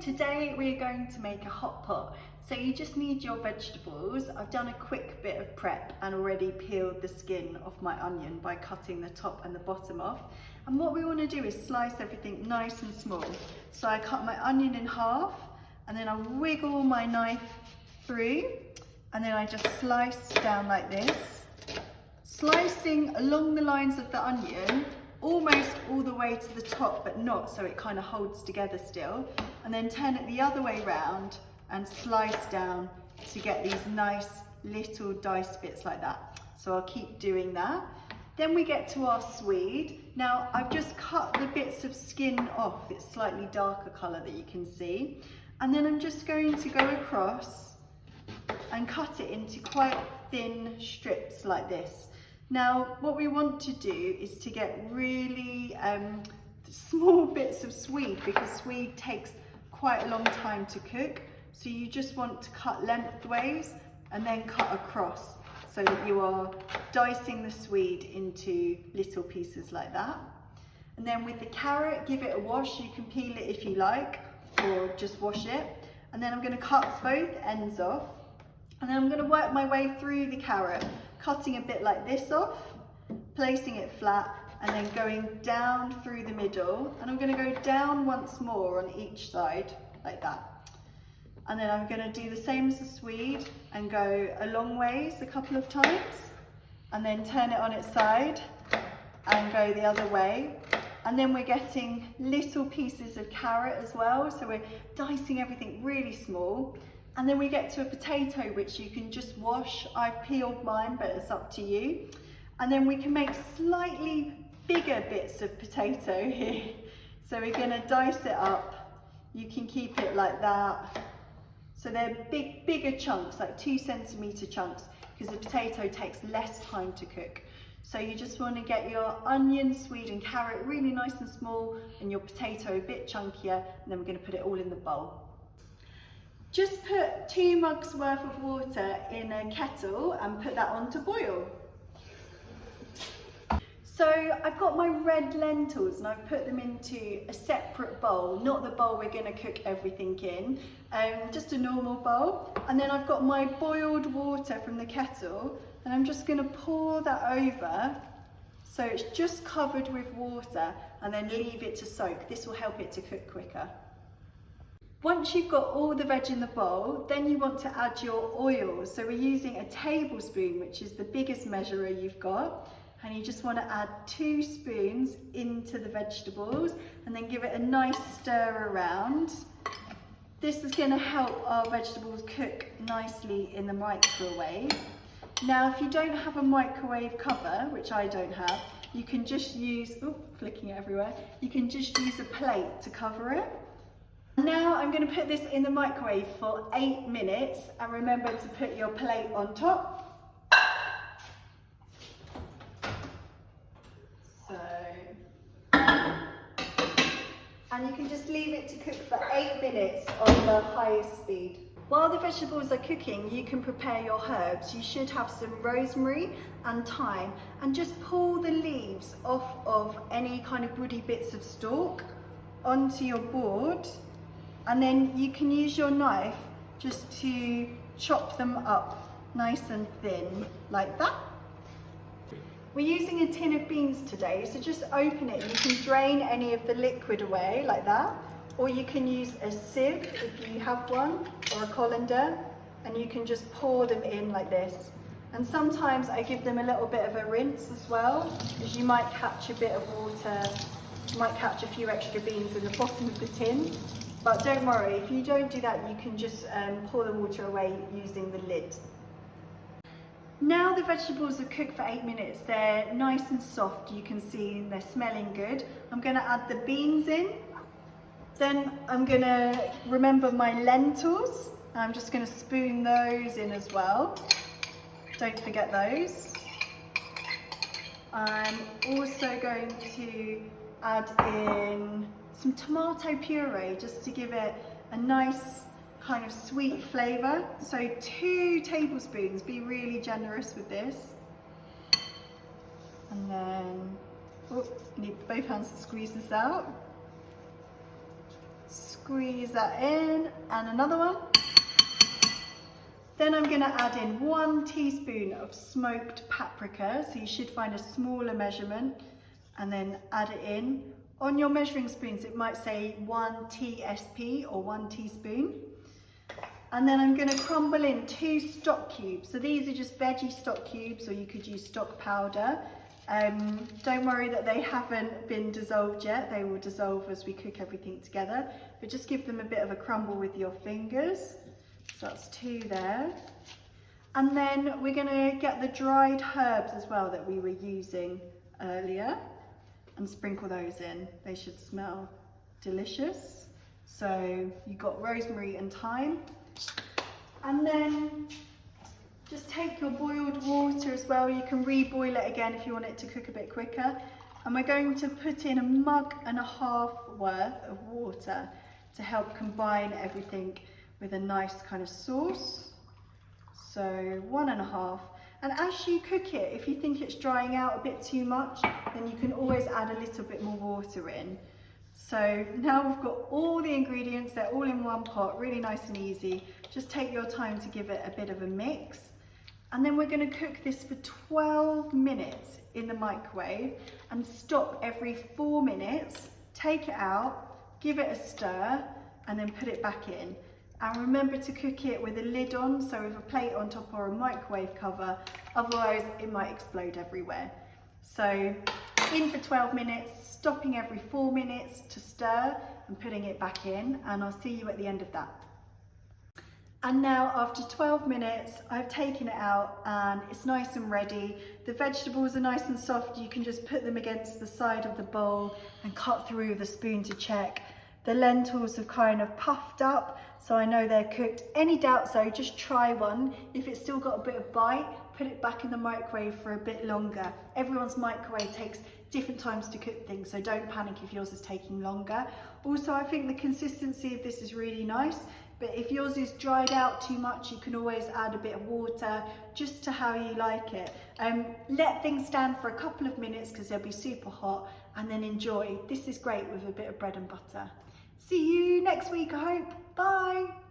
today we're going to make a hot pot. So you just need your vegetables. I've done a quick bit of prep and already peeled the skin off my onion by cutting the top and the bottom off. And what we want to do is slice everything nice and small. So I cut my onion in half and then I wiggle my knife through and then I just slice down like this, slicing along the lines of the onion almost all the way to the top, but not, so it kind of holds together still, and then turn it the other way round and slice down to get these nice little dice bits like that. So I'll keep doing that. Then we get to our swede. Now I've just cut the bits of skin off, it's slightly darker colour that you can see, and then I'm just going to go across and cut it into quite thin strips like this. Now, what we want to do is to get really small bits of swede, because swede takes quite a long time to cook. So you just want to cut lengthways and then cut across so that you are dicing the swede into little pieces like that. And then with the carrot, give it a wash. You can peel it if you like, or just wash it. And then I'm going to cut both ends off. And then I'm going to work my way through the carrot, cutting a bit like this off, placing it flat, and then going down through the middle. And I'm going to go down once more on each side, like that. And then I'm going to do the same as the swede and go a long ways a couple of times, and then turn it on its side and go the other way. And then we're getting little pieces of carrot as well, so we're dicing everything really small. And then we get to a potato, which you can just wash. I've peeled mine, but it's up to you. And then we can make slightly bigger bits of potato here. So we're gonna dice it up. You can keep it like that. So they're bigger chunks, like 2 centimetre chunks, because the potato takes less time to cook. So you just wanna get your onion, swede and carrot really nice and small, and your potato a bit chunkier, and then we're gonna put it all in the bowl. Just put 2 mugs worth of water in a kettle and put that on to boil. So I've got my red lentils and I've put them into a separate bowl, not the bowl we're going to cook everything in, just a normal bowl. And then I've got my boiled water from the kettle and I'm just going to pour that over so it's just covered with water, and then leave it to soak. This will help it to cook quicker. Once you've got all the veg in the bowl, then you want to add your oil. So we're using a tablespoon, which is the biggest measurer you've got. And you just want to add 2 spoons into the vegetables and then give it a nice stir around. This is going to help our vegetables cook nicely in the microwave. Now, if you don't have a microwave cover, which I don't have, you can just use, flicking it everywhere, you can just use a plate to cover it. Now I'm going to put this in the microwave for 8 minutes, and remember to put your plate on top. And you can just leave it to cook for 8 minutes on the highest speed. While the vegetables are cooking, you can prepare your herbs. You should have some rosemary and thyme, and just pull the leaves off of any kind of woody bits of stalk onto your board. And then you can use your knife just to chop them up nice and thin, like that. We're using a tin of beans today, so just open it. You can drain any of the liquid away, like that. Or you can use a sieve if you have one, or a colander, and you can just pour them in like this. And sometimes I give them a little bit of a rinse as well, because you might catch a bit of water, you might catch a few extra beans in the bottom of the tin. But don't worry, if you don't do that, you can just pour the water away using the lid. Now the vegetables are cooked for 8 minutes. They're nice and soft, you can see they're smelling good. I'm going to add the beans in. Then I'm going to remember my lentils. I'm just going to spoon those in as well. Don't forget those. I'm also going to add in some tomato puree just to give it a nice kind of sweet flavour. So 2 tablespoons, be really generous with this. And then, you need both hands to squeeze this out. squeeze that in, and another one. Then I'm gonna add in 1 teaspoon of smoked paprika, so you should find a smaller measurement, and then add it in. On your measuring spoons, it might say 1 TSP or 1 teaspoon. And then I'm gonna crumble in 2 stock cubes. So these are just veggie stock cubes, or you could use stock powder. Don't worry that they haven't been dissolved yet. They will dissolve as we cook everything together, but just give them a bit of a crumble with your fingers. So that's 2 there. And then we're gonna get the dried herbs as well that we were using earlier and sprinkle those in. They should smell delicious. So you've got rosemary and thyme. And then just take your boiled water as well. You can reboil it again if you want it to cook a bit quicker. And we're going to put in 1.5 mugs worth of water to help combine everything with a nice kind of sauce. So 1.5. And as you cook it, if you think it's drying out a bit too much, then you can always add a little bit more water in. So now we've got all the ingredients, they're all in one pot, really nice and easy. Just take your time to give it a bit of a mix. And then we're gonna cook this for 12 minutes in the microwave and stop every 4 minutes, take it out, give it a stir, and then put it back in. And remember to cook it with a lid on, so with a plate on top or a microwave cover, otherwise it might explode everywhere. So in for 12 minutes, stopping every 4 minutes to stir and putting it back in, and I'll see you at the end of that. And now after 12 minutes, I've taken it out and it's nice and ready. The vegetables are nice and soft. You can just put them against the side of the bowl and cut through with a spoon to check. The lentils have kind of puffed up, so I know they're cooked. Any doubts though, just try one. If it's still got a bit of bite, put it back in the microwave for a bit longer. Everyone's microwave takes different times to cook things, so don't panic if yours is taking longer. Also, I think the consistency of this is really nice, but if yours is dried out too much, you can always add a bit of water, just to how you like it. Let things stand for a couple of minutes because they'll be super hot, and then enjoy. This is great with a bit of bread and butter. See you next week, I hope. Bye.